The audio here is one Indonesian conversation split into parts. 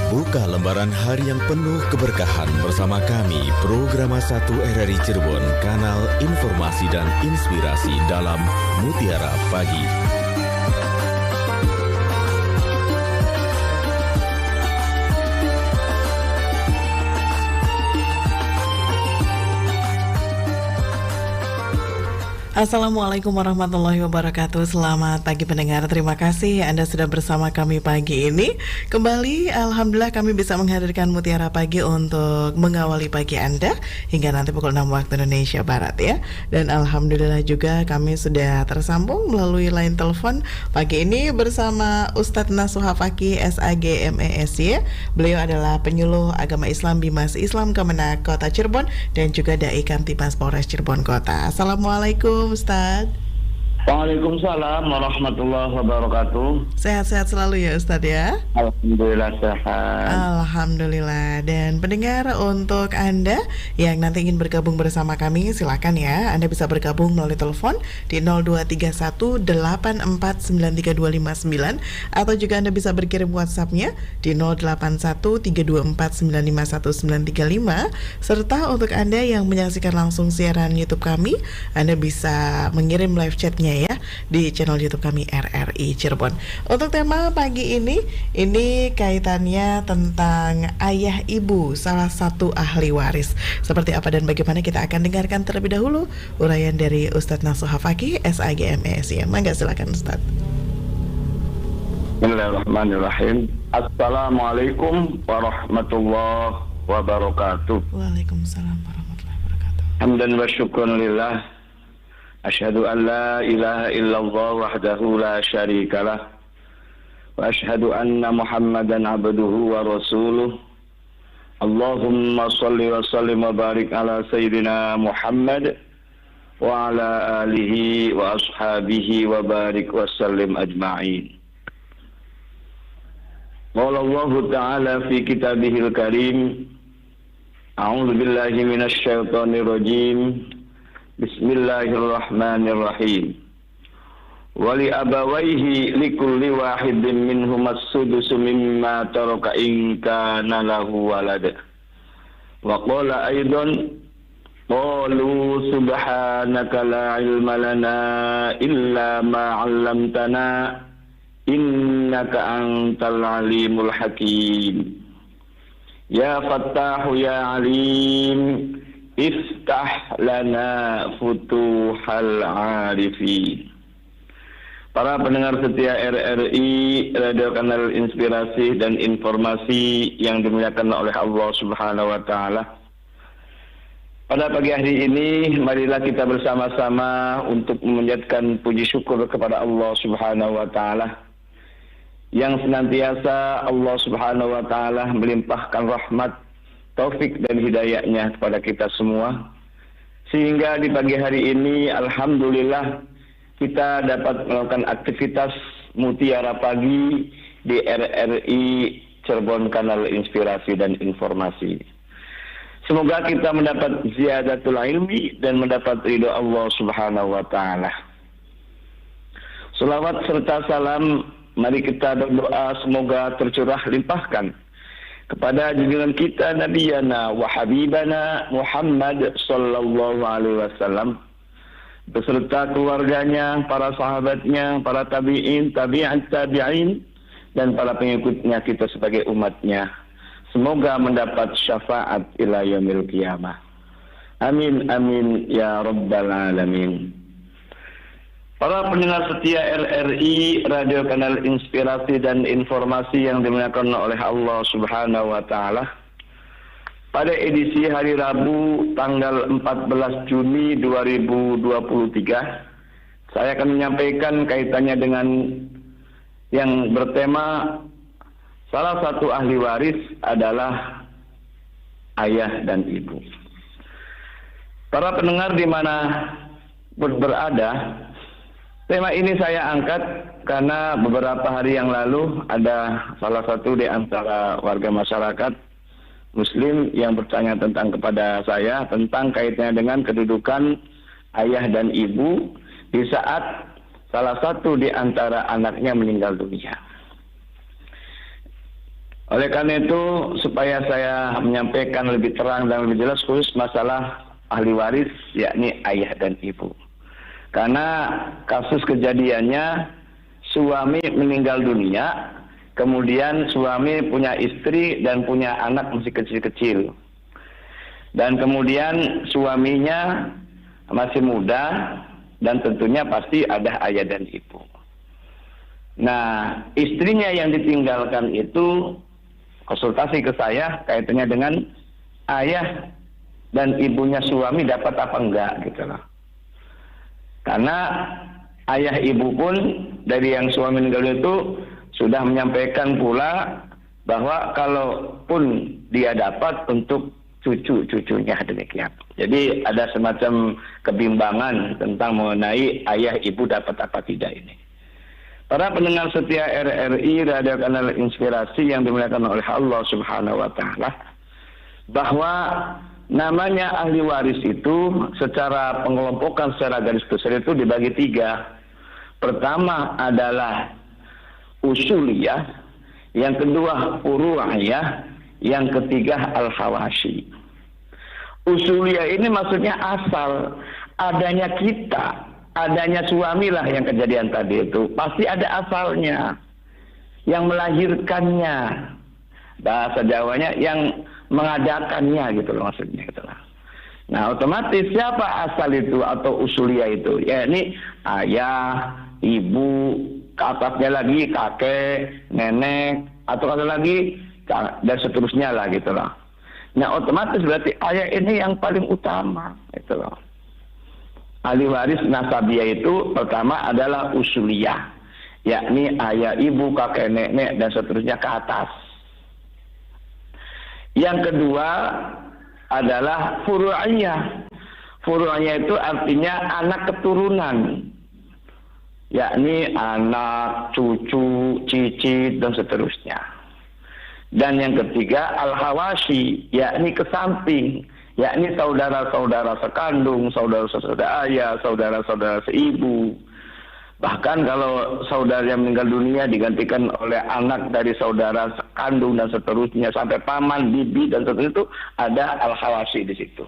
Buka lembaran hari yang penuh keberkahan bersama kami, Programa 1 RRI Cirebon, Kanal Informasi dan Inspirasi dalam Mutiara Pagi. Assalamualaikum warahmatullahi wabarakatuh. Selamat pagi pendengar. Terima kasih Anda sudah bersama kami pagi ini. Kembali alhamdulillah kami bisa menghadirkan Mutiara Pagi untuk mengawali pagi Anda hingga nanti pukul 6 waktu Indonesia Barat ya. Dan alhamdulillah juga kami sudah tersambung melalui line telepon pagi ini bersama Ustadz Nasuha Fakih SAG MESY. Beliau adalah penyuluh agama Islam Bimas Islam Kemenak Kota Cirebon dan juga Dai Kamtipas Polres Cirebon Kota. Assalamualaikum Ustaz. Waalaikumsalam warahmatullahi wabarakatuh. Sehat-sehat selalu ya Ustaz ya. Alhamdulillah sehat. Alhamdulillah. Dan pendengar, untuk Anda yang nanti ingin bergabung bersama kami, silakan ya. Anda bisa bergabung melalui telepon di 0231849329 atau juga Anda bisa berkirim WhatsApp-nya di 081324951935. Serta untuk Anda yang menyaksikan langsung siaran YouTube kami, Anda bisa mengirim live chat-nya ya di channel YouTube kami RRI Cirebon. Untuk tema pagi ini kaitannya tentang ayah ibu salah satu ahli waris. Seperti apa dan bagaimana kita akan dengarkan terlebih dahulu uraian dari Ustadz Nasuha Fakih SAG MESY. Mangga silakan Ustadz. Bismillahirrahmanirrahim. Assalamualaikum warahmatullahi wabarakatuh. Waalaikumsalam warahmatullahi wabarakatuh. Hamdan wa syukran lillah. Asyhadu an la ilaha illallah wahdahu la syarikalah wa asyhadu anna Muhammadan abduhu wa rasuluh. Allahumma shalli wa sallim wa barik ala sayyidina Muhammad wa ala alihi wa ashabihi wa barik wa sallim ajma'in. Qala Allah ta'ala fi kitabihil karim, a'udzu billahi minasy syaithanir rajim. Bismillahirrahmanirrahim. Wali abawaihi likulli wahidin minhum as-sudusu mimma taraka in kana lahu walad. Wa qala aidan qalu subhanaka la ilma lana illa ma 'allamtana innaka antal alimul hakim. Ya Fattahu ya Alim, iftah lana futuhal arifin. Para pendengar setia RRI, Radio Kanal Inspirasi dan Informasi yang dimuliakan oleh Allah Subhanahu wa Ta'ala. Pada pagi hari ini, marilah kita bersama-sama untuk memanjatkan puji syukur kepada Allah Subhanahu wa Ta'ala yang senantiasa Allah Subhanahu wa Ta'ala melimpahkan rahmat, taufik dan hidayahnya kepada kita semua, sehingga di pagi hari ini alhamdulillah kita dapat melakukan aktivitas Mutiara Pagi di RRI Cirebon Kanal Inspirasi dan Informasi. Semoga kita mendapat ziyadatul ilmi dan mendapat ridho Allah Subhanahu wa Ta'ala. Salawat serta salam mari kita berdoa semoga tercurah limpahkan kepada junjungan kita Nabiyana wa Habibana Muhammad sallallahu alaihi wasallam beserta keluarganya, para sahabatnya, para tabi'in, tabi'at tabi'in dan para pengikutnya kita sebagai umatnya. Semoga mendapat syafaat ila yaumil qiyamah. Amin amin ya rabbal alamin. Para pendengar setia RRI, Radio Kanal Inspirasi dan Informasi yang dimuliakan oleh Allah Subhanahu wa Ta'ala. Pada edisi hari Rabu tanggal 14 Juni 2023, saya akan menyampaikan kaitannya dengan yang bertema salah satu ahli waris adalah ayah dan ibu. Para pendengar di mana berada, tema ini saya angkat karena beberapa hari yang lalu ada salah satu di antara warga masyarakat Muslim yang bertanya kepada saya tentang kaitannya dengan kedudukan ayah dan ibu di saat salah satu di antara anaknya meninggal dunia. Oleh karena itu, supaya saya menyampaikan lebih terang dan lebih jelas khusus masalah ahli waris, yakni ayah dan ibu. Karena kasus kejadiannya, suami meninggal dunia, kemudian suami punya istri dan punya anak masih kecil-kecil. Dan kemudian suaminya masih muda, dan tentunya pasti ada ayah dan ibu. Nah, istrinya yang ditinggalkan itu konsultasi ke saya kaitannya dengan ayah dan ibunya suami dapat apa enggak gitu loh. Karena ayah ibu pun dari yang suami meninggal itu sudah menyampaikan pula bahwa kalaupun dia dapat untuk cucu-cucunya demikian. Jadi ada semacam kebimbangan tentang mengenai ayah ibu dapat apa tidak ini. Para pendengar setia RRI Radio Kanal Inspirasi yang dimuliakan oleh Allah Subhanahu wa taala, bahwa namanya ahli waris itu secara pengelompokan secara garis besar itu dibagi 3. Pertama adalah usuliyah, yang kedua furu'iyah, yang ketiga al-hawashi. Usuliyah ini maksudnya asal adanya kita, adanya suami lah yang kejadian tadi itu. Pasti ada asalnya, yang melahirkannya. Bahasa Jawanya yang mengadakannya gitu loh maksudnya gitu lah. Nah, otomatis siapa asal itu atau usuliyah itu? Ya ini ayah, ibu, ke atasnya lagi kakek, nenek, atau ada lagi dan seterusnya lah gitu loh. Nah, otomatis berarti ayah ini yang paling utama gitu loh. Ahli waris nasabiyah itu pertama adalah usuliyah, yakni ayah, ibu, kakek, nenek, dan seterusnya ke atas. Yang kedua adalah furu'iyah. Furu'iyah itu artinya anak keturunan, yakni anak, cucu, cicit, dan seterusnya. Dan yang ketiga al-hawashi, yakni ke samping, yakni saudara-saudara sekandung, saudara-saudara ayah, saudara-saudara seibu. Bahkan kalau saudara yang meninggal dunia digantikan oleh anak dari saudara sekandung dan seterusnya sampai paman, bibi dan seterusnya, itu ada al-hawashi di situ.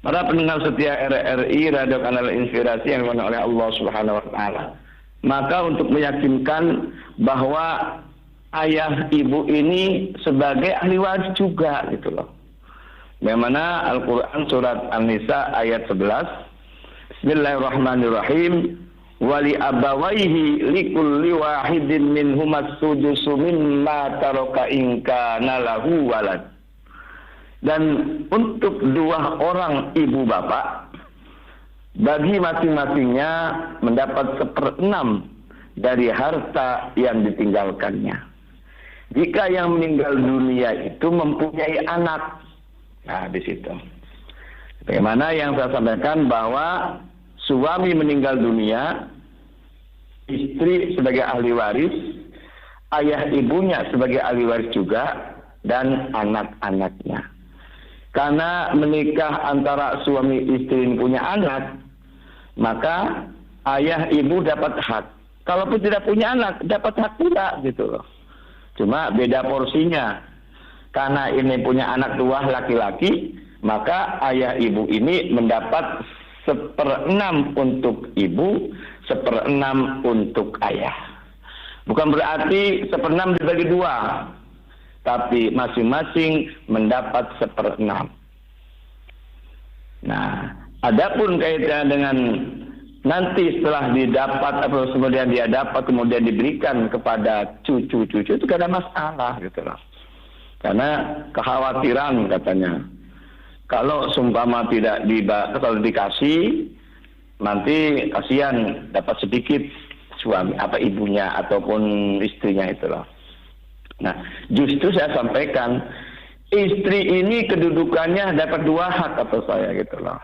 Para pendengar setia RRI Radio Kanal Inspirasi yang dimana oleh Allah Subhanahu wa taala, maka untuk meyakinkan bahwa ayah ibu ini sebagai ahli waris juga gitu loh. Bagaimana Al-Quran surat An-Nisa ayat 11, Bismillahirrahmanirrahim, wali abawaihi likulli wahidin minhumas sudusu mimma taraka in kana lahu walad. Dan untuk 2 orang ibu bapak, bagi masing-masingnya mendapat 1/6 dari harta yang ditinggalkannya. Jika yang meninggal dunia itu mempunyai anak. Nah, di situ. Bagaimana yang saya sampaikan bahwa suami meninggal dunia, istri sebagai ahli waris, ayah ibunya sebagai ahli waris juga, dan anak-anaknya. Karena menikah antara suami istri yang punya anak, maka ayah ibu dapat hak. Kalaupun tidak punya anak, dapat hak pula gitu loh. Cuma beda porsinya. Karena ini punya anak 2 laki-laki, maka ayah ibu ini mendapat 1/6 untuk ibu, 1/6 untuk ayah. Bukan berarti 1/6 dibagi 2, tapi masing-masing mendapat 1/6. Nah, adapun kaitannya dengan nanti setelah didapat atau kemudian dia dapat kemudian diberikan kepada cucu-cucu, itu gak ada masalah gitu loh. Karena kekhawatiran katanya, kalau seumpama tidak kalau dikasih, nanti kasihan dapat sedikit suami apa ibunya ataupun istrinya itu loh. Nah, justru saya sampaikan, istri ini kedudukannya dapat 2 hak kata saya gitu loh.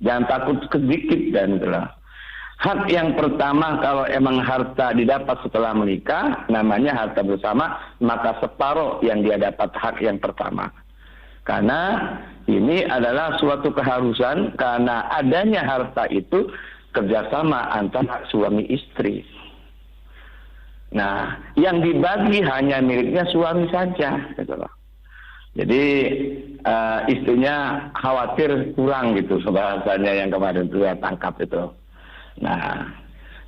Jangan takut sedikit dan gitu loh. Hak yang pertama, kalau emang harta didapat setelah menikah, namanya harta bersama, maka separuh yang dia dapat hak yang pertama. Karena ini adalah suatu keharusan, karena adanya harta itu kerjasama antara suami istri. Nah, yang dibagi hanya miliknya suami saja, gitu loh. Jadi istrinya khawatir kurang gitu, bahasanya yang kemarin itu saya tangkap itu. Nah,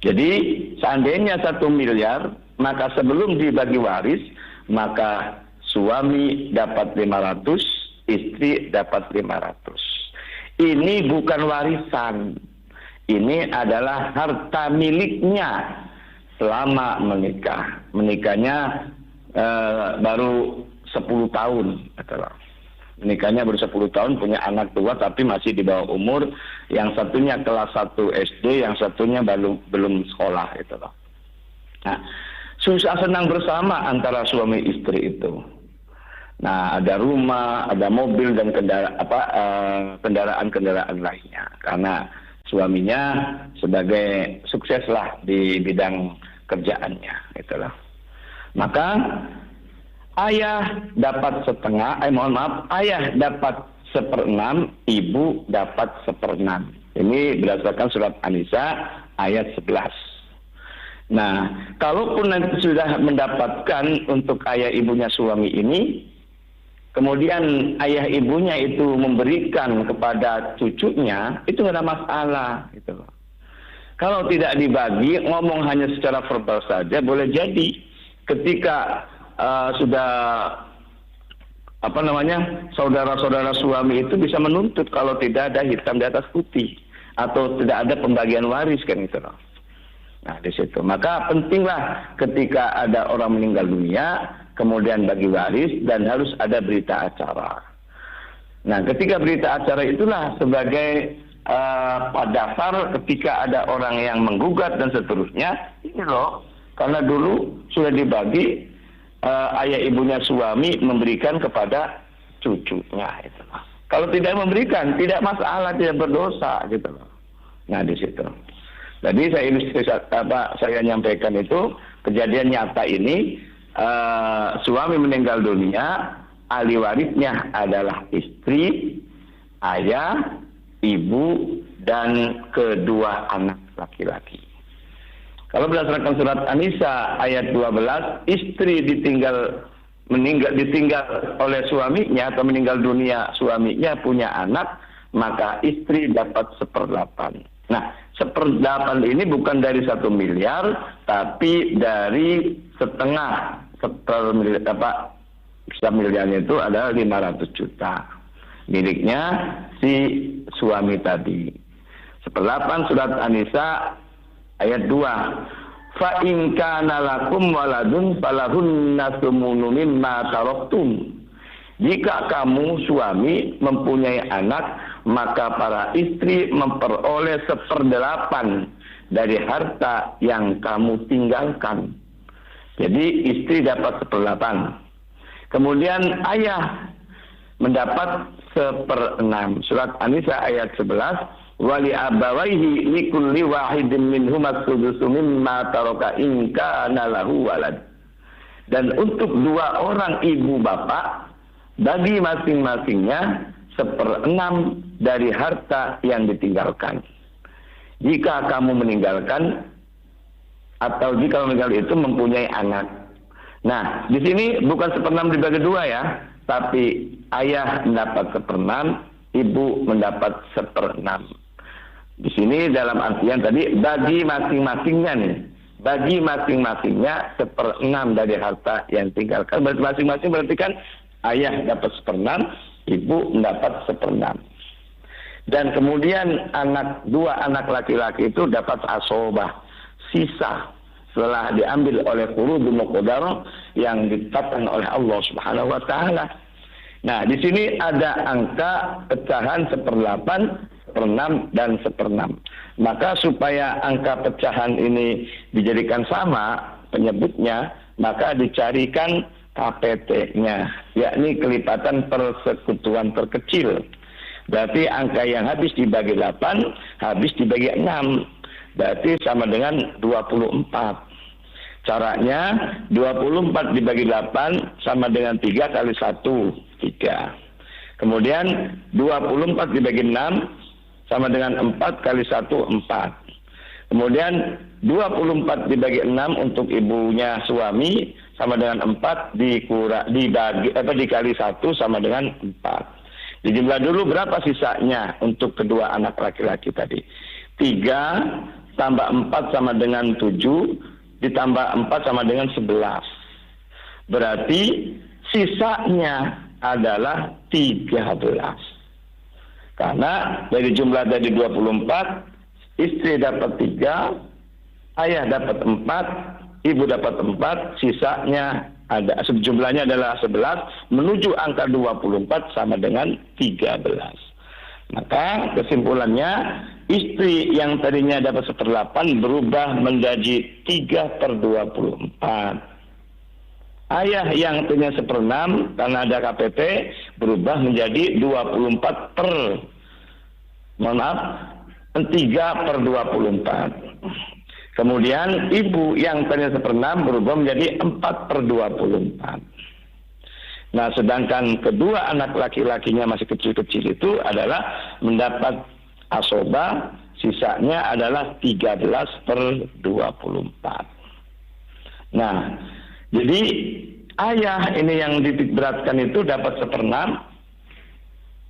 jadi seandainya 1 miliar, maka sebelum dibagi waris, maka suami dapat 500, istri dapat 500. Ini bukan warisan. Ini adalah harta miliknya selama menikah. Menikahnya baru 10 tahun. Menikahnya baru 10 tahun, punya anak 2 tapi masih di bawah umur. Yang satunya kelas 1 SD, yang satunya belum sekolah. Gitu loh. Nah, susah senang bersama antara suami istri itu. Nah, ada rumah, ada mobil dan kendaraan-kendaraan lainnya. Karena suaminya sebagai sukseslah di bidang kerjaannya, itulah. Maka ayah dapat setengah, ayah dapat 1/6, ibu dapat 1/6. Ini berdasarkan surat An-Nisa ayat 11. Nah, kalaupun nanti sudah mendapatkan untuk ayah ibunya suami ini, kemudian ayah ibunya itu memberikan kepada cucunya, itu nggak ada masalah, gitu loh. Kalau tidak dibagi, ngomong hanya secara verbal saja, boleh jadi ketika sudah saudara-saudara suami itu bisa menuntut kalau tidak ada hitam di atas putih atau tidak ada pembagian waris, kan gitu loh. Nah, di situ. Maka pentinglah ketika ada orang meninggal dunia, kemudian bagi waris, dan harus ada berita acara. Nah, ketika berita acara itulah sebagai dasar ketika ada orang yang menggugat dan seterusnya, ini loh, karena dulu sudah dibagi, ayah ibunya suami memberikan kepada cucunya. Itu loh. Kalau tidak memberikan, tidak masalah, tidak berdosa, gitu loh. Nah, di situ. Jadi saya nyampaikan itu kejadian nyata ini. Suami meninggal dunia, ahli warisnya adalah istri, ayah, ibu, dan kedua anak laki-laki. Kalau berdasarkan surat An-Nisa ayat 12, istri ditinggal oleh suaminya atau meninggal dunia suaminya punya anak, maka istri dapat 1/8. Nah, 1/8 ini bukan dari 1 miliar, tapi dari setengah. Miliarnya itu adalah 500 juta miliknya si suami tadi. 1/8 surat An-Nisa ayat 2. Fa in kana lakum waladun falahunna tsumunu mimma taraktum. Jika kamu suami mempunyai anak, maka para istri memperoleh 1/8 dari harta yang kamu tinggalkan. Jadi istri dapat 1/8. Kemudian ayah mendapat 1/6. Surat An-Nisa ayat 11. Wali abawaihi likulli wahidin minhum as-sudusu mimma taraka in kana lahu walad. Dan untuk 2 orang ibu bapak, bagi masing-masingnya 1/6 dari harta yang ditinggalkan. Jika kamu meninggalkan atau jika meninggal itu mempunyai anak. Nah, di sini bukan 1/6 dibagi 2 ya, tapi ayah mendapat 1/6, ibu mendapat 1/6. Di sini dalam artian tadi bagi masing-masingnya nih, bagi masing-masingnya 1/6 dari harta yang ditinggalkan. Berarti masing-masing berarti kan ayah dapat 1/6, ibu mendapat 1/6. Dan kemudian 2 anak laki-laki itu dapat asobah, sisa setelah diambil oleh furudul muqaddar yang ditetapkan oleh Allah Subhanahu wa taala. Nah, di sini ada angka pecahan 1/8, 1/6 dan 1/6. Maka supaya angka pecahan ini dijadikan sama penyebutnya, maka dicarikan KPT-nya, yakni kelipatan persekutuan terkecil. Berarti angka yang habis dibagi 8, habis dibagi 6. Berarti sama dengan 24. Caranya 24 dibagi 8 sama dengan 3 kali 1, 3. Kemudian 24 dibagi 6 sama dengan 4 kali 1, 4. Kemudian 24 dibagi 6 untuk ibunya suami sama dengan 4 dikali 1 sama dengan 4. Dijumlah dulu berapa sisanya untuk kedua anak laki-laki tadi. 3 tambah 4 sama dengan 7, ditambah 4 sama dengan 11. Berarti sisanya adalah 13. Karena dari jumlah dari 24, istri dapat 3, ayah dapat 4, ibu dapat 4, sisanya ada, jumlahnya adalah 11, menuju angka 24 sama dengan 13. Maka kesimpulannya, istri yang tadinya dapat 1/8 berubah menjadi 3/24. Ayah yang tadinya 1/6 karena ada KPP berubah menjadi 3/24. Kemudian ibu yang tadinya 1/6 berubah menjadi 4/24. Nah, sedangkan kedua anak laki-lakinya masih kecil-kecil itu adalah mendapat asoba, sisanya adalah 13/24. Nah, jadi ayah ini yang titik beratkan itu dapat 1/6,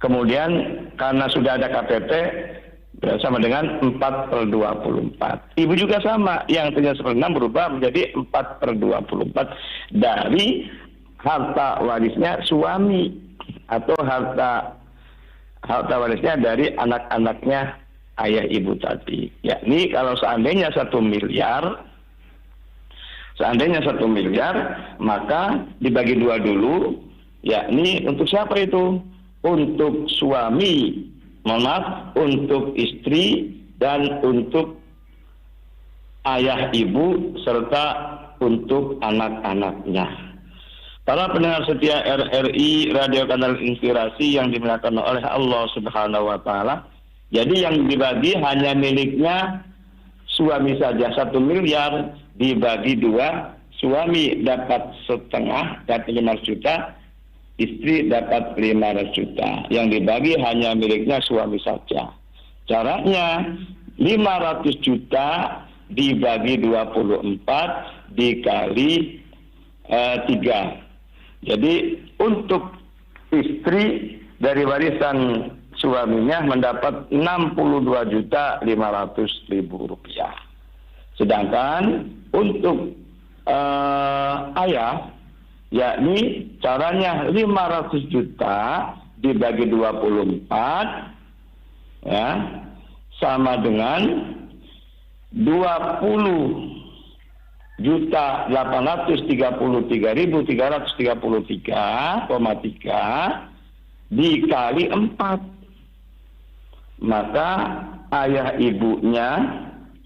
kemudian karena sudah ada KPP sama dengan 4/24. Ibu juga sama, yang tadinya 1/6 berubah menjadi 4/24 dari harta warisnya suami atau harta warisnya dari anak-anaknya ayah ibu tadi. Yakni kalau seandainya 1 miliar, maka dibagi 2 dulu, yakni untuk siapa itu? Untuk suami, untuk istri, dan untuk ayah ibu, serta untuk anak-anaknya. Para pendengar setia RRI Radio Kanal Inspirasi yang dimuliakan oleh Allah Subhanahu wa Ta'ala, jadi yang dibagi hanya miliknya suami saja. 1 miliar dibagi 2, suami dapat setengah, dapat 500 juta, istri dapat 500 juta. Yang dibagi hanya miliknya suami saja. Caranya 500 juta dibagi 24 dikali 3. Jadi untuk istri dari warisan suaminya mendapat 62.500.000 rupiah. Sedangkan untuk ayah, yakni caranya 500 juta dibagi 24, ya, sama dengan 20.833.333,3 dikali 4. Maka ayah ibunya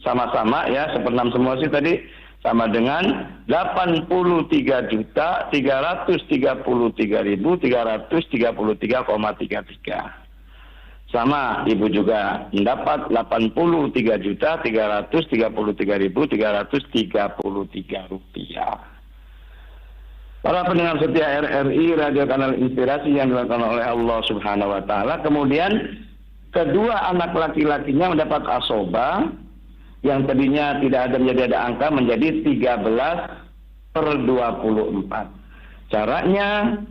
sama-sama ya 1/6 semua sih tadi, sama dengan 83.333.333,33. Sama, ibu juga mendapat 83.333.333 rupiah. Para pendengar setia RRI Radio Kanal Inspirasi yang dilakukan oleh Allah Subhanahu wa Ta'ala, kemudian kedua anak laki-lakinya mendapat asoba yang tadinya tidak ada menjadi ada angka menjadi 13/24. Caranya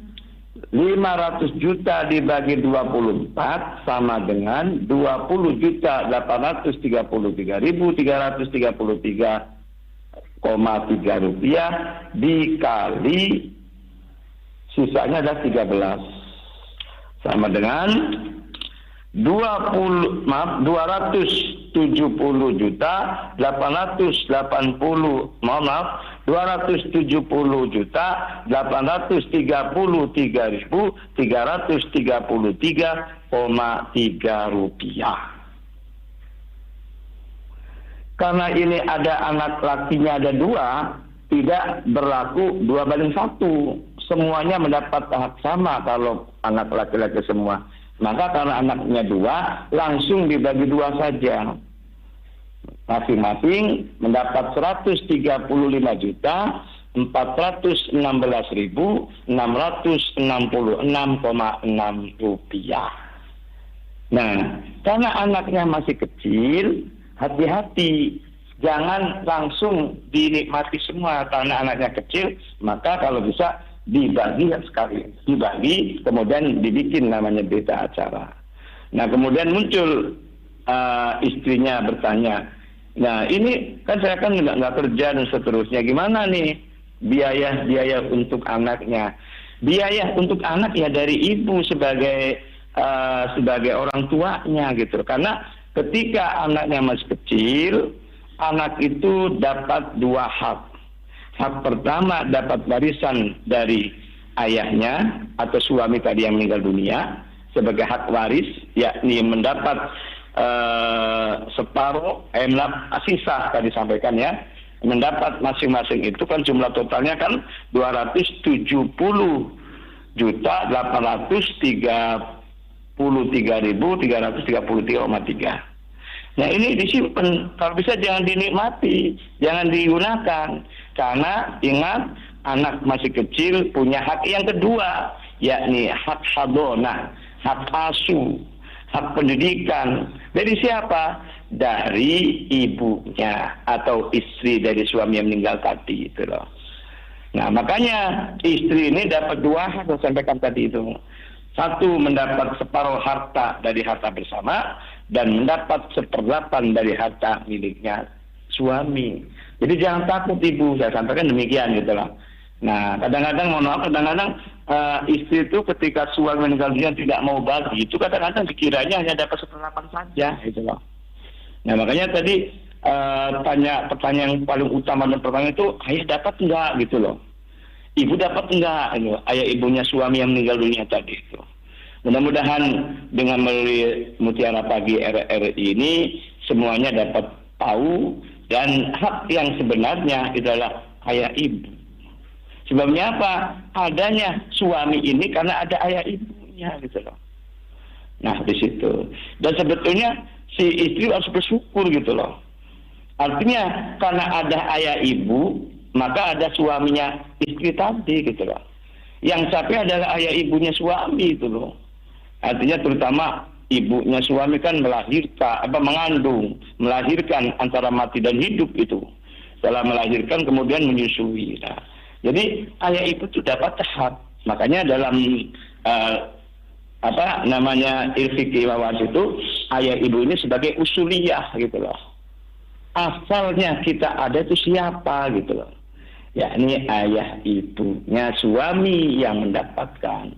500 juta dibagi 24 sama dengan 20.833.333,3 rupiah dikali sisanya ada 13 sama dengan 270.833.333,3 rupiah. Karena ini ada anak lakinya ada 2, tidak berlaku 2/1. Semuanya mendapat hak sama kalau anak laki-laki semua. Maka karena anaknya 2, langsung dibagi 2 saja. Masing-masing mendapat 134.616.666,6 rupiah. Nah, karena anaknya masih kecil, hati-hati. jangan langsung dinikmati semua karena anaknya kecil, maka kalau bisa dibagi sekali, dibagi kemudian dibikin namanya berita acara. Nah kemudian muncul istrinya bertanya, nah ini kan saya kan nggak kerja dan seterusnya, gimana nih biaya untuk anaknya? Biaya untuk anak ya dari ibu sebagai orang tuanya gitu. Karena ketika anaknya masih kecil, anak itu dapat 2 hak. Hak pertama dapat warisan dari ayahnya atau suami tadi yang meninggal dunia sebagai hak waris, yakni mendapat separuh sisa tadi sampaikan ya, mendapat masing-masing itu kan jumlah totalnya kan 270.833.333,3. Nah ini disimpan, kalau bisa jangan dinikmati, jangan digunakan. Karena ingat, anak masih kecil punya hak yang kedua, yakni hak hadonah, hak asuh, hak pendidikan. Dari siapa? Dari ibunya atau istri dari suami yang meninggal tadi itu loh. Nah makanya istri ini dapat 2 hak yang saya sampaikan tadi itu. 1 mendapat separuh harta dari harta bersama dan mendapat 1/8 dari harta miliknya suami. Jadi jangan takut ibu, saya sampaikan demikian gitu lah. Nah kadang-kadang istri itu ketika suami meninggal dunia tidak mau bagi, itu kadang-kadang dikiranya hanya dapat 1/8 saja gitu loh. Nah makanya tadi pertanyaan yang paling utama dan pertanyaan itu, ayah dapat enggak gitu loh. Ibu dapat enggak, ayah ibunya suami yang meninggal dunia tadi itu. Mudah-mudahan dengan melalui Mutiara Pagi RRI ini semuanya dapat tahu, dan hak yang sebenarnya adalah ayah ibu. Sebabnya apa? Adanya suami ini karena ada ayah ibunya gitu loh. Nah di situ. Dan sebetulnya si istri harus bersyukur gitu loh. Artinya karena ada ayah ibu, maka ada suaminya istri tadi gitu loh. Yang capek adalah ayah ibunya suami itu loh. Artinya terutama ibunya suami kan mengandung, melahirkan antara mati dan hidup itu. Setelah melahirkan kemudian menyusui. Nah, jadi ayah ibu itu dapat hak. Makanya dalam ilfiki wawas itu ayah ibu ini sebagai usuliyah gitu loh. Asalnya kita ada itu siapa gitu loh. Yakni ayah ibunya suami yang mendapatkan.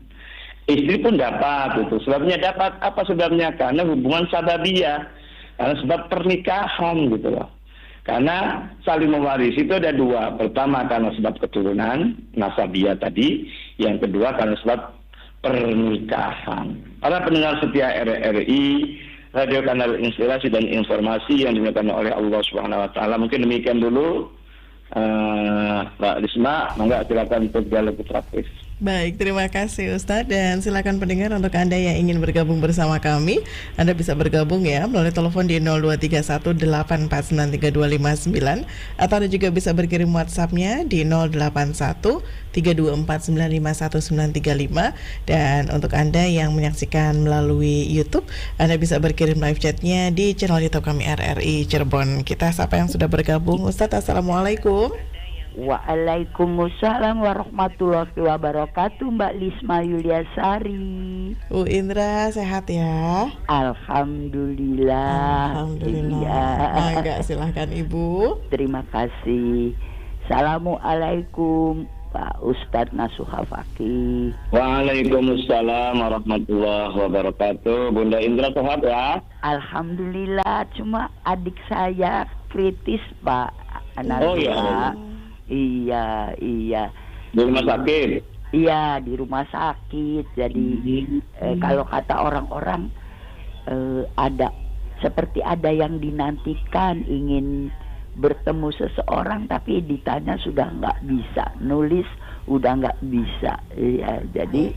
Istri pun dapat itu. Sebabnya dapat apa sebabnya? Karena hubungan sababiyah. Karena sebab pernikahan gitu loh. Karena saling mewarisi itu ada 2. Pertama karena sebab keturunan, nasabiyah tadi. Yang kedua karena sebab pernikahan. Para pendengar setia RRI, Radio Kanal Inspirasi dan Informasi yang dimuliakan oleh Allah Subhanahu wa taala. Mungkin demikian dulu. Mbak Risma, monggo silakan untuk dialog praktis. Baik, terima kasih Ustadz, dan silakan pendengar untuk Anda yang ingin bergabung bersama kami, Anda bisa bergabung ya melalui telepon di 0231849329 atau Anda juga bisa berkirim WhatsApp-nya di 081324951935, dan untuk Anda yang menyaksikan melalui YouTube, Anda bisa berkirim live chat-nya di channel YouTube kami RRI Cirebon. Kita siapa yang sudah bergabung? Ustadz, Assalamualaikum. Waalaikumsalam warahmatullahi wabarakatuh, Mbak Lisma Yuliasari. Indra sehat ya? Alhamdulillah. Alhamdulillah. Iya. Silahkan Ibu. Terima kasih. Assalamualaikum Pak Ustadz Nasuha Fakih. Waalaikumsalam warahmatullahi wabarakatuh. Bunda Indra sehat ya? Alhamdulillah. Cuma adik saya kritis Pak. Oh iya. Iya. Di rumah sakit? Iya, di rumah sakit. Jadi kalau kata orang-orang ada seperti ada yang dinantikan, ingin bertemu seseorang tapi ditanya sudah nggak bisa, nulis udah nggak bisa. Iya, jadi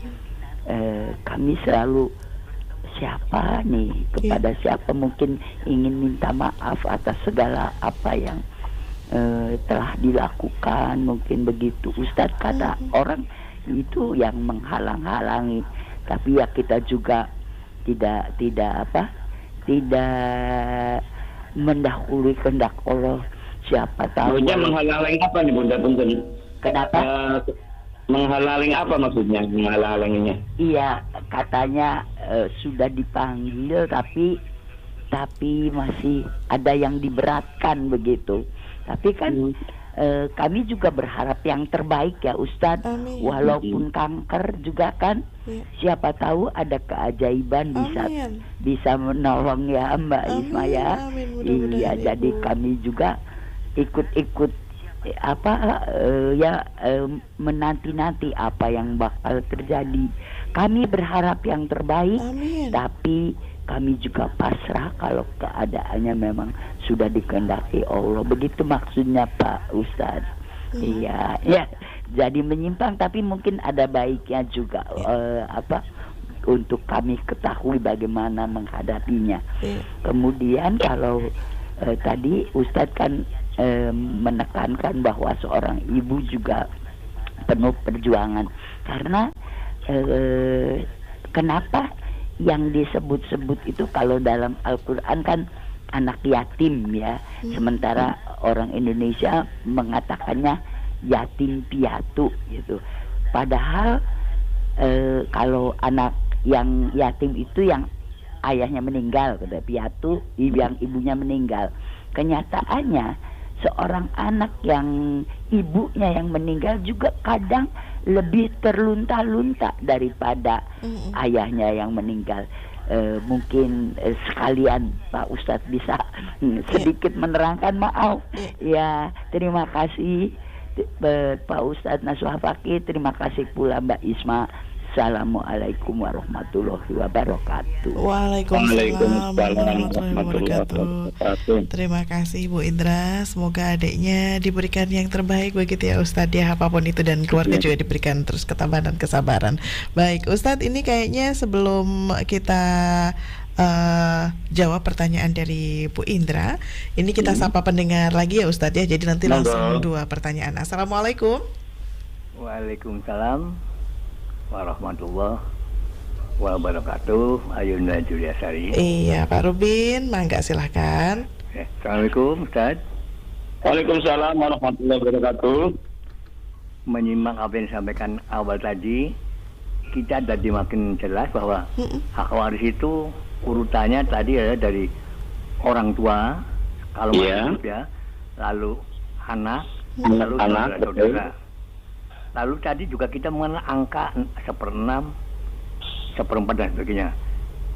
kami selalu siapa nih, kepada siapa mungkin ingin minta maaf atas segala apa yang telah dilakukan, mungkin begitu Ustadz. Kata orang itu yang menghalang-halangi, tapi ya kita juga tidak mendahului kehendak Allah. siapa tahu. Maksudnya menghalang-halangi apa nih Bunda Punten? Kenapa? Menghalang-halangi apa maksudnya? Menghalang-halanginya? Iya, katanya sudah dipanggil tapi masih ada yang diberatkan begitu. Tapi kan kami juga berharap yang terbaik ya Ustadz. Amin. Walaupun kanker juga kan, siapa tahu ada keajaiban bisa menolong ya Mbak Isma ya. Iya, jadi kami juga ikut menanti-nanti apa yang bakal terjadi. Kami berharap yang terbaik. Amin. Tapi kami juga pasrah kalau keadaannya memang sudah dikehendaki Allah. Begitu maksudnya Pak Ustadz. Iya, ya. Jadi menyimpang tapi mungkin ada baiknya juga untuk kami ketahui bagaimana menghadapinya. Kemudian kalau tadi Ustadz kan menekankan bahwa seorang ibu juga penuh perjuangan. Karena kenapa yang disebut-sebut itu kalau dalam Al-Quran kan anak yatim ya, sementara orang Indonesia mengatakannya yatim piatu gitu. Padahal kalau anak yang yatim itu yang ayahnya meninggal, piatu yang ibunya meninggal. Kenyataannya seorang anak yang ibunya yang meninggal juga kadang lebih terlunta-lunta daripada ayahnya yang meninggal. Mungkin sekalian Pak Ustadz bisa sedikit menerangkan, maaf. Ya, terima kasih Pak Ustadz Nasuha Fakih, terima kasih pula Mbak Isma. Assalamualaikum warahmatullahi wabarakatuh. Waalaikumsalam warahmatullahi wabarakatuh. Terima kasih Bu Indra. Semoga adiknya diberikan yang terbaik begitu ya Ustadz ya, apapun itu, dan keluarga juga diberikan terus ketabahan dan kesabaran. Baik Ustadz, ini kayaknya sebelum kita jawab pertanyaan dari Bu Indra, ini kita sapa pendengar lagi ya Ustadz ya. Jadi nanti langsung 2 pertanyaan. Assalamualaikum. Waalaikumsalam warahmatullahi wabarakatuh. Ayunda Juliasari. Iya Pak Rubin, mangga silahkan. Assalamualaikum Ustaz. Waalaikumsalam warahmatullahi wabarakatuh. Menyimak apa yang disampaikan awal tadi, kita jadi makin jelas bahwa hak waris itu urutannya tadi adalah dari orang tua kalau masih ya, lalu anak, lalu saudara-saudara. Lalu tadi juga kita mengenal angka 1/6, 1/4 dan sebagainya.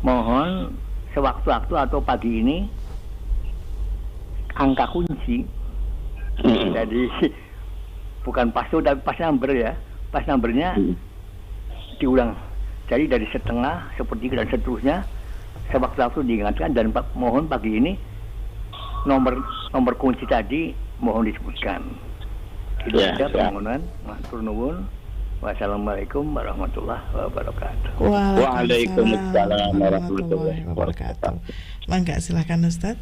Mohon sewaktu-waktu atau pagi ini angka kunci. Jadi bukan pasto tapi pas number ya. Pas numbernya diulang. Jadi dari setengah, sepertiga dan seterusnya sewaktu-waktu diingatkan, dan mohon pagi ini nomor kunci tadi mohon disebutkan. Itu saja permohonan. Matur nuwun. Wassalamualaikum warahmatullahi wabarakatuh. Waalaikumsalam warahmatullahi wabarakatuh. Mangga silakan Ustaz.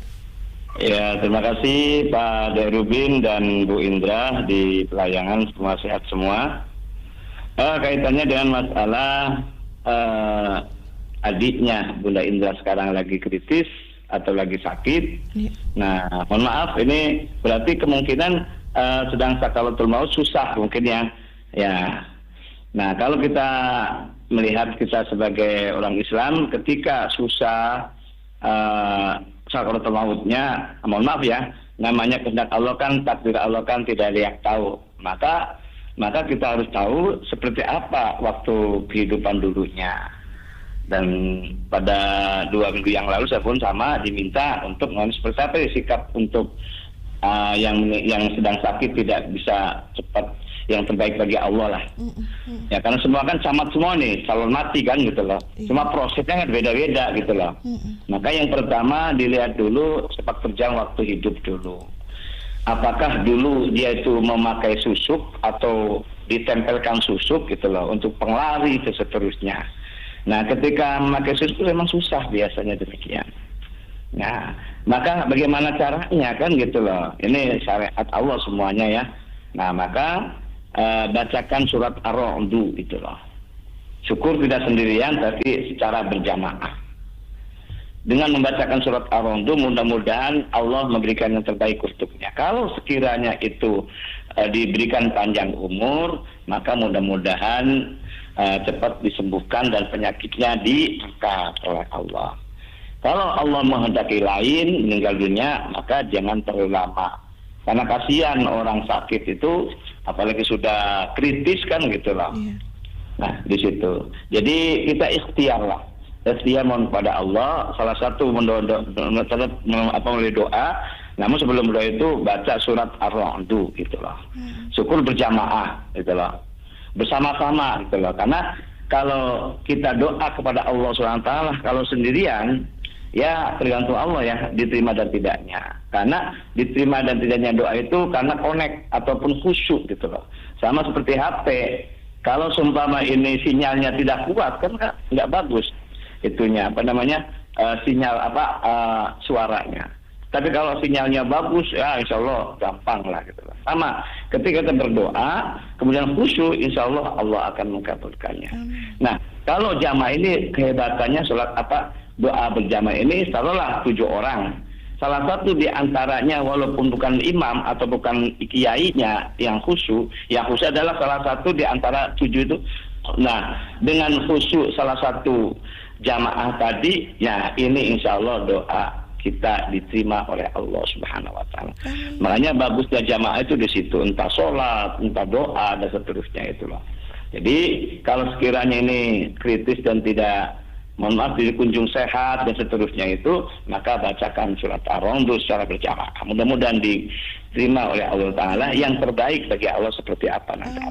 Ya, terima kasih Pak Derubin dan Bu Indra di pelayangan, semua sehat semua. Kaitannya dengan masalah adiknya Bunda Indra sekarang lagi kritis atau lagi sakit. Nah, mohon maaf, ini berarti kemungkinan sedang sakaratul maut, susah mungkin ya. Nah, kalau kita melihat kita sebagai orang Islam, ketika susah sakaratul mautnya, mohon maaf ya, namanya kehendak Allah kan, takdir Allah kan tidak ada yang tahu. Maka kita harus tahu seperti apa waktu kehidupan dulunya. Dan pada 2 minggu yang lalu saya pun sama diminta untuk seperti apa ya sikap untuk yang sedang sakit, tidak bisa cepat, yang terbaik bagi Allah lah. Ya, karena semua kan camat semua nih, calon mati kan gitu loh. Cuma prosesnya kan beda-beda gitu loh. Maka yang pertama dilihat dulu sepak terjang waktu hidup dulu. Apakah dulu dia itu memakai susuk atau ditempelkan susuk gitu loh untuk penglari dan seterusnya. Nah, ketika memakai susuk memang susah biasanya demikian. Nah, maka bagaimana caranya kan gitu loh. Ini syariat Allah semuanya ya. Nah, maka bacakan surat Ar-Ra'd gitu loh. Syukur tidak sendirian tapi secara berjamaah. dengan membacakan surat Ar-Ra'd, mudah-mudahan Allah memberikan yang terbaik untuknya. Kalau sekiranya itu diberikan panjang umur, maka mudah-mudahan cepat disembuhkan dan penyakitnya diangkat oleh Allah. Kalau Allah menghendaki lain meninggal dunia, maka jangan terlalu lama. Karena kasihan orang sakit itu, apalagi sudah kritis kan gitu loh. Nah di situ. Jadi kita ikhtiar lah. Ikhtiar mohon kepada Allah. Salah satu melalui doa. Namun sebelum doa itu baca surat Ar-Ra'd gitu loh. Syukur berjamaah gitu loh. Bersama-sama gitu loh. Karena kalau kita doa kepada Allah SWT, kalau sendirian, ya tergantung Allah ya diterima dan tidaknya. Karena diterima dan tidaknya doa itu karena connect ataupun khusyuk gitu loh. Sama seperti HP. Kalau seumpama ini sinyalnya tidak kuat kan nggak bagus itunya sinyal suaranya. Tapi kalau sinyalnya bagus ya insya Allah gampang lah gitu loh. Sama ketika kita berdoa kemudian khusyuk, insya Allah Allah akan mengabulkannya. Nah kalau jamaah ini kehebatannya doa berjamaah ini taruhlah 7 orang. Salah satu di antaranya walaupun bukan imam atau bukan kiainya yang khusyuk adalah salah satu di antara 7 itu. Nah, dengan khusyuk salah satu jamaah tadi, ya ini insya Allah doa kita diterima oleh Allah Subhanahu wa taala. Makanya bagusnya jamaah itu di situ, entah sholat, entah doa dan seterusnya itu loh. Jadi kalau sekiranya ini kritis dan tidak jadi kunjung sehat dan seterusnya itu, maka bacakan surat Ar-Ra'd secara berjamaah. Mudah-mudahan diterima oleh Allah Ta'ala yang terbaik bagi Allah seperti apa nanti.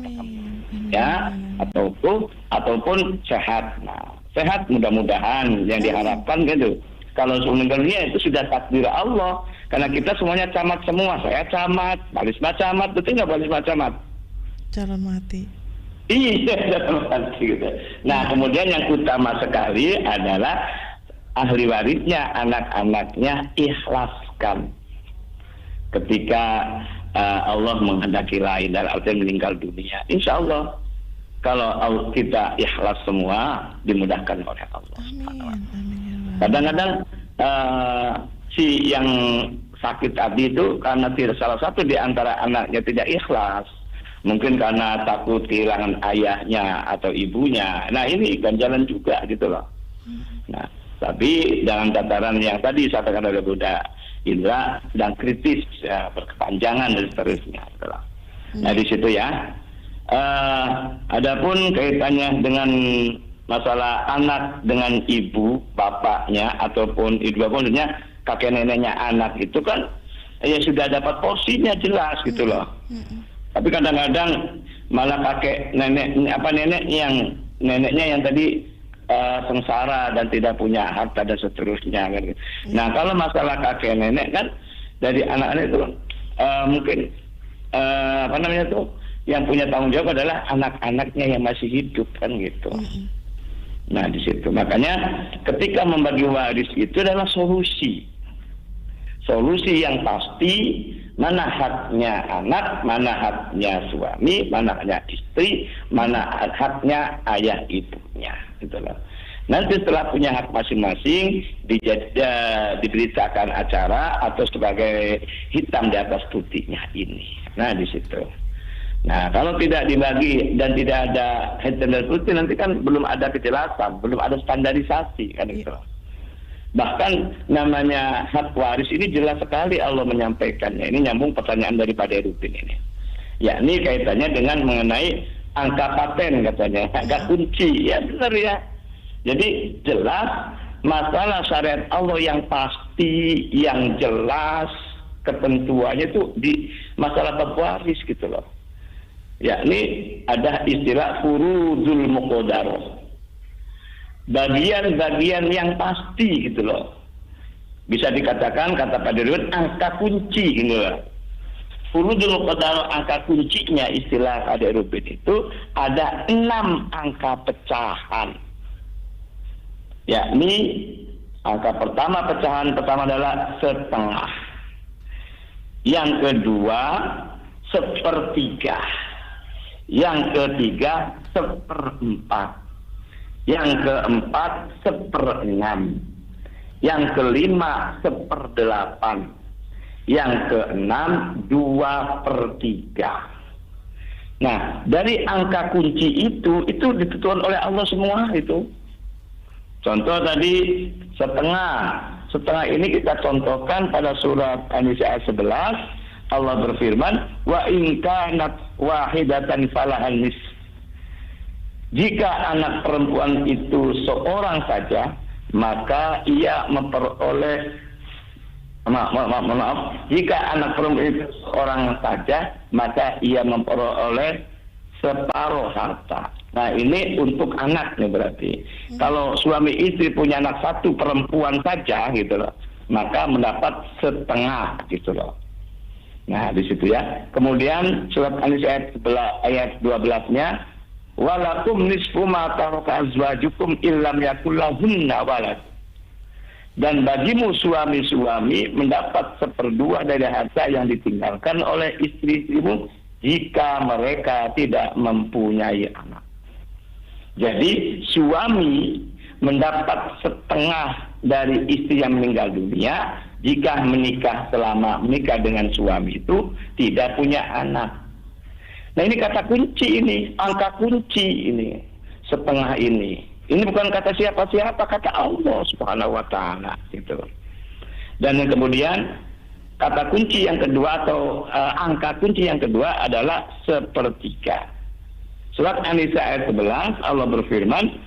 Ya, ataupun sehat. Nah, sehat mudah-mudahan yang diharapkan gitu. Kalau meninggalnya itu sudah takdir Allah. Karena kita semuanya camat semua. Saya camat, Balisma camat, betul nggak Balisma camat? Calon mati. Iya, gitu. Nah, kemudian yang utama sekali adalah ahli warisnya, anak-anaknya ikhlaskan. Ketika Allah menghendaki lain dalam artian meninggal dunia, insya Allah kalau kita ikhlas semua dimudahkan oleh Allah. Kadang-kadang si yang sakit tadi itu karena tidak salah satu di antara anaknya tidak ikhlas. Mungkin karena takut kehilangan ayahnya atau ibunya. Nah ini ganjalan juga gitu loh. Nah tapi dalam tataran yang tadi saya katakan oleh Buddha Indra sedang kritis ya, berkepanjangan dan seterusnya gitu loh. Nah di situ ya. Adapun kaitannya dengan masalah anak dengan ibu bapaknya ataupun ibu bapaknya kakek neneknya anak itu kan ya sudah dapat porsinya jelas gitu loh. Tapi kadang-kadang malah kakek neneknya yang tadi sengsara dan tidak punya harta dan seterusnya kan. Nah kalau masalah kakek nenek kan dari anak-anak itu mungkin yang punya tanggung jawab adalah anak-anaknya yang masih hidup kan gitu. Nah di situ makanya ketika membagi waris itu adalah solusi yang pasti. Mana haknya anak, mana haknya suami, mana haknya istri, mana haknya ayah ibunya, gitu loh. Nanti setelah punya hak masing-masing diberitakan acara atau sebagai hitam di atas putihnya ini. Nah di situ. Nah kalau tidak dibagi dan tidak ada hitam dan putih nanti kan belum ada kejelasan, belum ada standarisasi kan gitu loh. Bahkan namanya hak waris ini jelas sekali Allah menyampaikannya. Ini nyambung pertanyaan daripada Rupin ini. Yakni kaitannya dengan mengenai angka paten katanya, angka kunci. Ya benar ya. Jadi jelas masalah syariat Allah yang pasti, yang jelas ketentuannya itu di masalah bab waris gitu loh. Yakni ada istilah furudul muqaddarah. Bagian-bagian yang pasti gitu loh. Bisa dikatakan kata Pak Dirut angka kunci gitu loh. Furudul muqaddarah angka kuncinya istilah Pak Dirut itu ada 6 angka pecahan. Yakni angka pecahan pertama adalah setengah. Yang kedua 1/3. Yang ketiga 1/4. Yang keempat 1/6. Yang kelima 1/8. Yang keenam 2/3. Nah, dari angka kunci itu ditentukan oleh Allah semua itu. Contoh tadi setengah. Setengah ini kita contohkan pada surat An-Nisa ayat 11. Allah berfirman, wa in kanat wahidatan falahan nis. Jika anak perempuan itu seorang saja, maka ia memperoleh maaf, jika anak perempuan itu seorang saja, maka ia memperoleh separuh harta. Nah, ini untuk anak nih berarti. Kalau suami istri punya anak satu perempuan saja gitu loh, maka mendapat setengah gitu loh. Nah, di situ ya. Kemudian surat An-Nisa ayat 12-nya, walakum nisfu ma taraka azwajukum illam yakul lahunna walad. Dan bagimu suami-suami mendapat 1/2 dari harta yang ditinggalkan oleh istri-istrimu jika mereka tidak mempunyai anak. Jadi suami mendapat setengah dari istri yang meninggal dunia jika selama menikah dengan suami itu tidak punya anak. Nah, ini kata kunci ini, angka kunci ini, setengah ini. Ini bukan kata siapa-siapa, kata Allah Subhanahu wa Ta'ala gitu. Dan yang kemudian kata kunci yang kedua atau angka kunci yang kedua adalah 1/3. Surat An-Nisa ayat 11 Allah berfirman,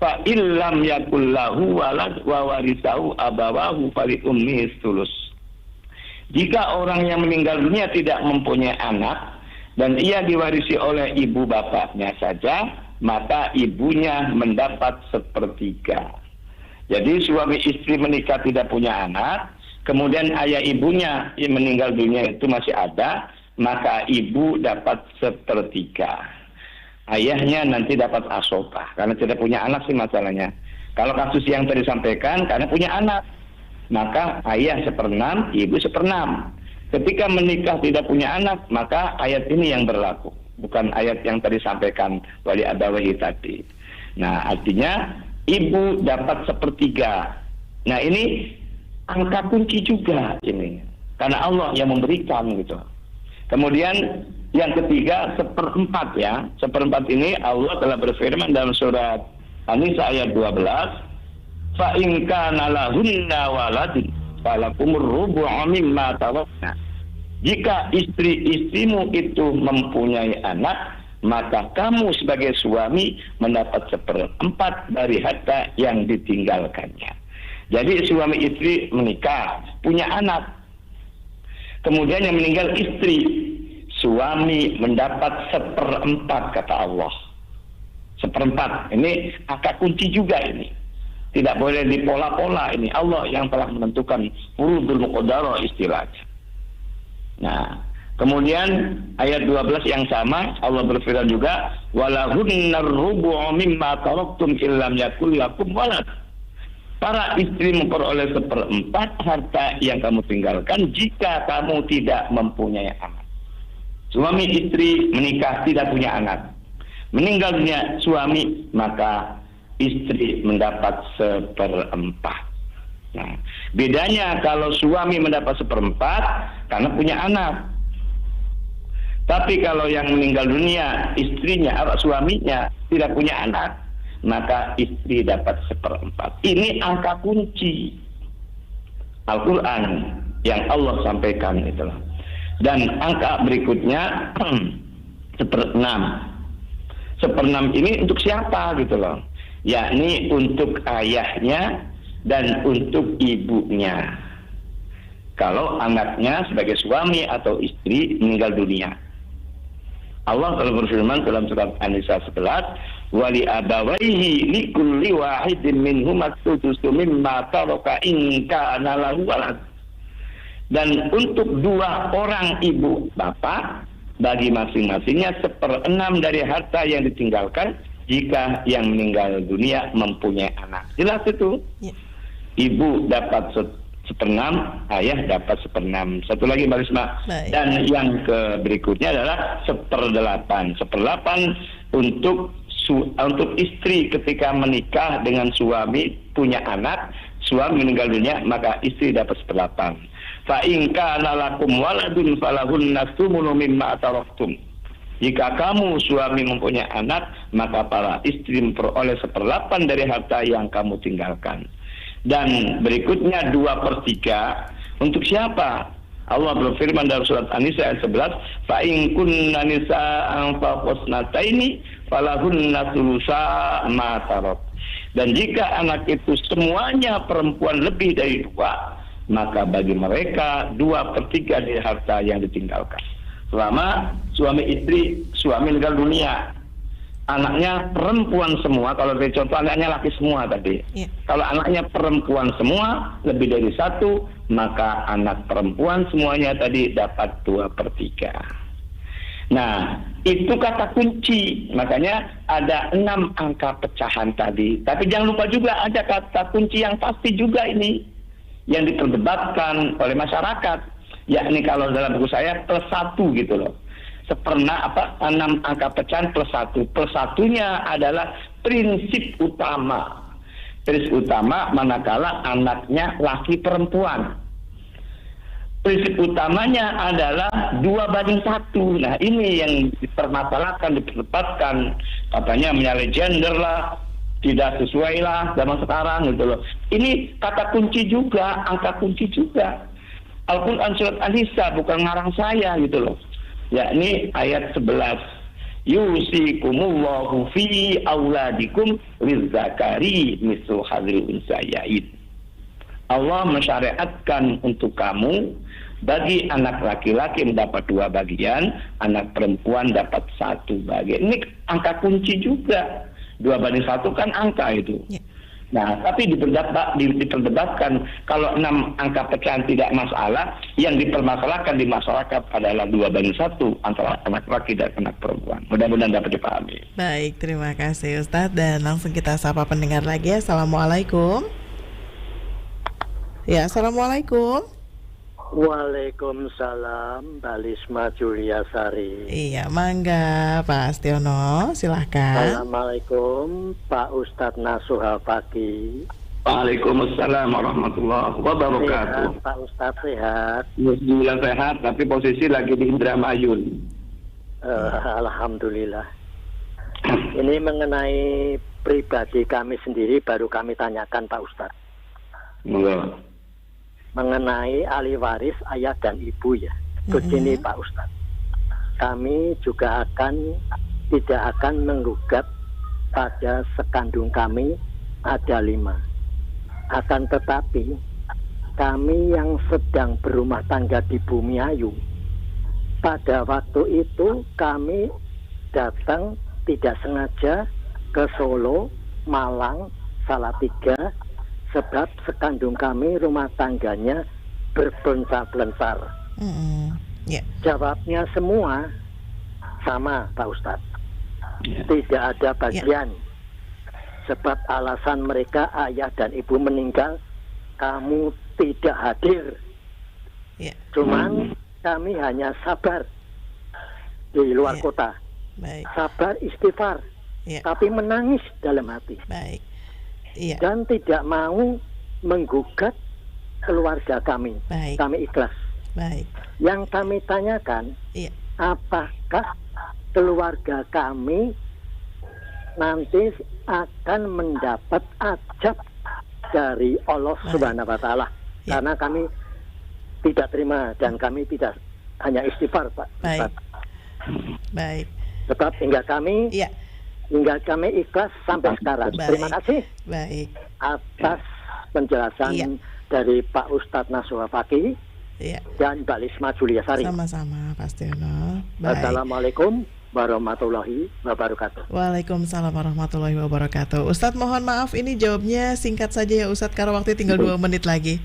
fa illam yakul lahu walad wa warisahu abawahu fali ummihi sulus. Jika orang yang meninggal dunia tidak mempunyai anak dan ia diwarisi oleh ibu bapaknya saja, maka ibunya mendapat 1/3. Jadi suami istri menikah tidak punya anak, kemudian ayah ibunya yang meninggal dunia itu masih ada, maka ibu dapat 1/3. Ayahnya nanti dapat asobah, karena tidak punya anak sih masalahnya. Kalau kasus yang tadi disampaikan, karena punya anak, maka ayah 1/6, ibu 1/6. Ketika menikah tidak punya anak, maka ayat ini yang berlaku. Bukan ayat yang tadi sampaikan wali abawahi tadi. Nah, artinya ibu dapat 1/3. Nah, ini angka kunci juga ini. Karena Allah yang memberikan gitu. Kemudian yang ketiga 1/4 ya. 1/4 ini Allah telah berfirman dalam surat An-Nisa ayat 12. Fa in kana lahunna waladun falakumur rubu'u mimma tarakna. Jika istri-istrimu itu mempunyai anak, maka kamu sebagai suami mendapat 1/4 dari harta yang ditinggalkannya. Jadi suami istri menikah, punya anak. Kemudian yang meninggal istri, suami mendapat 1/4 kata Allah. 1/4. Ini angka kunci juga ini. Tidak boleh dipola-pola ini. Allah yang telah menentukan furudul muqaddarah istilahnya. Nah, kemudian ayat 12 yang sama Allah berfirman juga walahunnar rubu'u mimma taraktum illam yakul lakum walad. Para istri memperoleh 1/4 harta yang kamu tinggalkan jika kamu tidak mempunyai anak. Suami istri menikah tidak punya anak, meninggal dunia suami, maka istri mendapat 1/4. Nah, bedanya kalau suami mendapat 1/4 karena punya anak. Tapi kalau yang meninggal dunia istrinya atau suaminya tidak punya anak, maka istri dapat 1/4. Ini angka kunci Al-Quran yang Allah sampaikan itu. Dan angka berikutnya 1/6. 1/6 ini untuk siapa gitu loh? Yakni untuk ayahnya dan untuk ibunya. Kalau anaknya sebagai suami atau istri meninggal dunia. Allah telah berfirman dalam surat An-Nisa 11, "Wali abawaihi likulli wahidin minhum as-sudusu mimma taraka in kana lahu walad." Dan untuk 2 orang ibu bapak, bagi masing-masingnya 1/6 dari harta yang ditinggalkan jika yang meninggal dunia mempunyai anak. Jelas itu? Ya. Ibu dapat 1/6, ayah dapat 1/6. Satu lagi Mbak Risma. Dan yang berikutnya adalah 1/8. 1/8 untuk istri ketika menikah dengan suami punya anak, suami meninggal dunia, maka istri dapat 1/8. Fa in kana lakum waladun falahunna tsumunu mimma taraktum. Jika kamu suami mempunyai anak, maka para istri memperoleh 1/8 dari harta yang kamu tinggalkan. Dan berikutnya 2/3 untuk siapa? Allah berfirman dalam surat An-Nisa ayat 11, fa in kunna nisa'an fawqasnataini falahunna thulutsa ma tarak. Dan jika anak itu semuanya perempuan lebih dari 2, maka bagi mereka 2/3 dari harta yang ditinggalkan. Selama suami meninggal dunia, anaknya perempuan semua, kalau dari contoh anaknya laki semua tadi. Kalau anaknya perempuan semua lebih dari 1, maka anak perempuan semuanya tadi dapat 2/3. Nah, itu kata kunci. Makanya ada 6 angka pecahan tadi. Tapi jangan lupa juga ada kata kunci yang pasti juga ini, yang diperdebatkan oleh masyarakat. Yakni kalau dalam buku saya +1 gitu loh. 6 angka pecahan +1. +1-nya adalah prinsip utama. Prinsip utama manakala anaknya laki perempuan. Prinsip utamanya adalah 2/1. Nah, ini yang dipermasalahkan, diperdebatkan. Katanya menyalahi gender lah, tidak sesuai lah zaman sekarang gitu loh. Ini kata kunci juga, angka kunci juga. Al-Quran surat An-Nisa, bukan ngarang saya gitu loh. Yakni ayat 11. Yusikumullahu fi auladikum lizzakari mislu hadzil unsayain. Allah mensyariatkan untuk kamu, bagi anak laki-laki mendapat 2 bagian, anak perempuan dapat 1 bagian. Ini angka kunci juga. 2/1 kan angka itu. Nah, tapi diperdebatkan kalau 6 angka pecahan tidak masalah, yang dipermasalahkan di masyarakat adalah 2/1 antara anak laki dan anak perempuan. Mudah-mudahan dapat dipahami. Baik, terima kasih Ustadz, dan langsung kita sapa pendengar lagi. Assalamualaikum. Ya, assalamualaikum. Waalaikumsalam, Balisma Juliasari. Iya, mangga Pak Astiono, silahkan. Assalamualaikum, Pak Ustadz Nasuha Pagi. Waalaikumsalam warahmatullahi wabarakatuh. Sehat, Pak Ustadz, sehat. Alhamdulillah sehat, tapi posisi lagi di Indramayun. Alhamdulillah. Ini mengenai pribadi kami sendiri, baru kami tanyakan Pak Ustadz. Enggak. Mengenai ahli waris ayah dan ibu ya. Begini Pak Ustadz, kami juga tidak akan menggugat pada sekandung kami ada 5. Akan tetapi kami yang sedang berumah tangga di Bumi Ayu, pada waktu itu kami datang tidak sengaja ke Solo, Malang, Salatiga, sebab sekandung kami rumah tangganya berbencar-bencar. Jawabnya semua sama Pak Ustadz. Tidak ada bagian. Sebab alasan mereka ayah dan ibu meninggal, kamu tidak hadir. Cuman kami hanya sabar di luar kota. Sabar istighfar. Tapi menangis dalam hati. Dan tidak mau menggugat keluarga kami. Kami ikhlas. Yang kami tanyakan, apakah keluarga kami nanti akan mendapat ajab dari Allah Subhanahu wa Ta'ala? Karena kami tidak terima dan kami tidak hanya istighfar, Pak. Sebab hingga kami ikhlas sampai sekarang. Terima kasih atas penjelasan dari Pak Ustadz Nasuha Fakih dan Mbak Lisma Juliasari. Sama-sama Pak Astiono. Assalamualaikum warahmatullahi wabarakatuh. Waalaikumsalam warahmatullahi wabarakatuh. Ustadz, mohon maaf, ini jawabnya singkat saja ya Ustadz, karena waktu tinggal 2 menit lagi.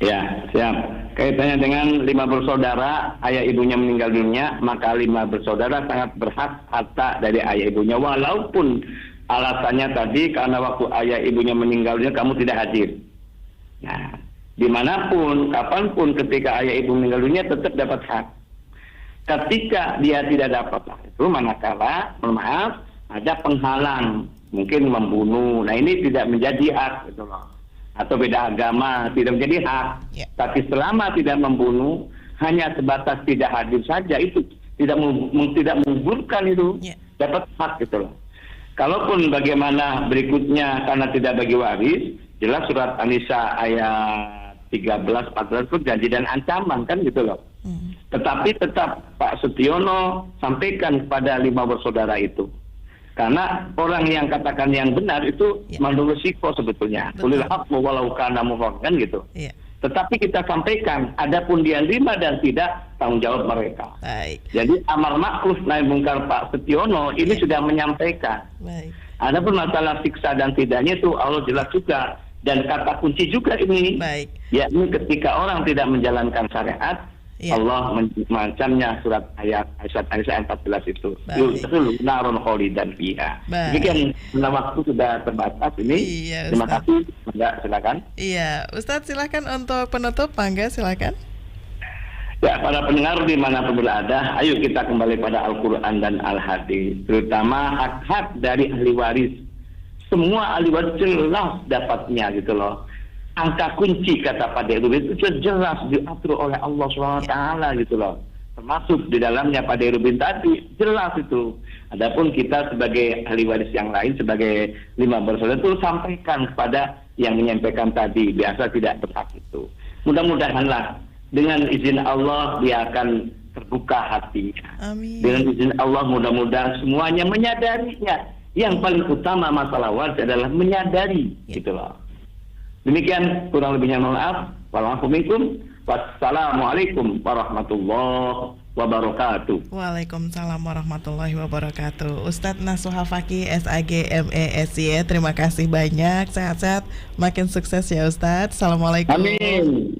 Ya, siap. Kaitannya dengan 5 bersaudara, ayah ibunya meninggal dunia, maka 5 bersaudara sangat berhak harta dari ayah ibunya. Walaupun alasannya tadi karena waktu ayah ibunya meninggal dunia kamu tidak hadir. Nah, dimanapun, kapanpun ketika ayah ibu meninggal dunia tetap dapat hak. Ketika dia tidak dapat hak itu, manakala, mohon maaf, ada penghalang, mungkin membunuh. Nah, ini tidak menjadi hak, gitu loh. atau beda agama tidak menjadi hak. Tapi selama tidak membunuh, hanya sebatas tidak hadir saja, itu tidak menggugurkan itu dapat hak gitu loh. Kalaupun bagaimana berikutnya karena tidak bagi waris, jelas surat An-Nisa ayat 13-14 itu janji dan ancaman kan gitu loh. Tetapi tetap Pak Setiono sampaikan kepada 5 bersaudara itu. Karena orang yang katakan yang benar itu menurut risiko sebetulnya. Kulil haqqu walau kana murran kan gitu. Tetapi kita sampaikan, adapun dia 5 dan tidak, tanggung jawab mereka. Baik. Jadi amar ma'ruf nahi mungkar Pak Setiono ini sudah menyampaikan. Baik. Adapun masalah siksa dan tidaknya itu Allah jelas juga, dan kata kunci juga ini. Baik. Yakni ketika orang tidak menjalankan syariat, Allah mengancamnya surat ayat 14 itu. Yudkhilun naron khalidan fiha. Demikian, waktu sudah terbatas ini. Terima kasih. Silakan. Iya, Ustadz silakan untuk penutup, Mangga silakan. Ya, para pendengar dimanapun berada, ayo kita kembali pada Al-Quran dan Al-Hadis, terutama hak-hak dari ahli waris. Semua ahli waris jelas dapatnya gitu loh. Angka kunci kata Pak Dirubin itu jelas diatur oleh Allah SWT gitu loh. Termasuk di dalamnya Pak Dirubin tadi jelas itu. Adapun kita sebagai ahli waris yang lain, sebagai 5 bersaudara itu sampaikan kepada yang menyampaikan tadi, biasa tidak berhak itu. Mudah-mudahanlah dengan izin Allah dia akan terbuka hatinya. Amin. Dengan izin Allah mudah-mudahan semuanya menyadarinya. Yang paling utama masalah waris adalah menyadari gitu loh. Demikian, kurang lebihnya maaf. Wassalamualaikum warahmatullahi wabarakatuh. Waalaikumsalam warahmatullahi wabarakatuh. Ustadz Nasuha Fakih SAG MESY, terima kasih banyak. Sehat-sehat, makin sukses ya Ustadz. Assalamualaikum. Amin.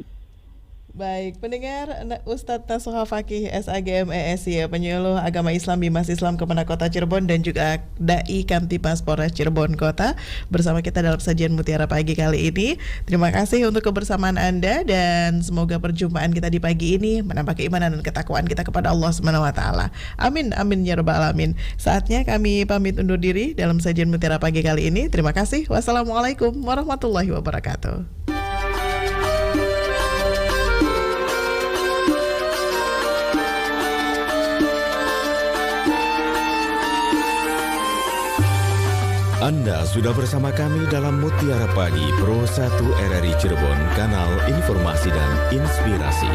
Baik, pendengar, Ustadz Nasuha Fakih SAG MESY, penyuluh agama Islam Bimas Islam Kemenak Kota Cirebon dan juga Dai Kamtipas Polres Cirebon Kota bersama kita dalam sajian Mutiara Pagi kali ini. Terima kasih untuk kebersamaan Anda dan semoga perjumpaan kita di pagi ini menambah keimanan dan ketakwaan kita kepada Allah SWT. Amin, amin ya rabbal alamin. Saatnya kami pamit undur diri dalam sajian Mutiara Pagi kali ini. Terima kasih. Wassalamualaikum warahmatullahi wabarakatuh. Anda sudah bersama kami dalam Mutiara Pagi Pro 1 RRI Cirebon, kanal informasi dan inspirasi.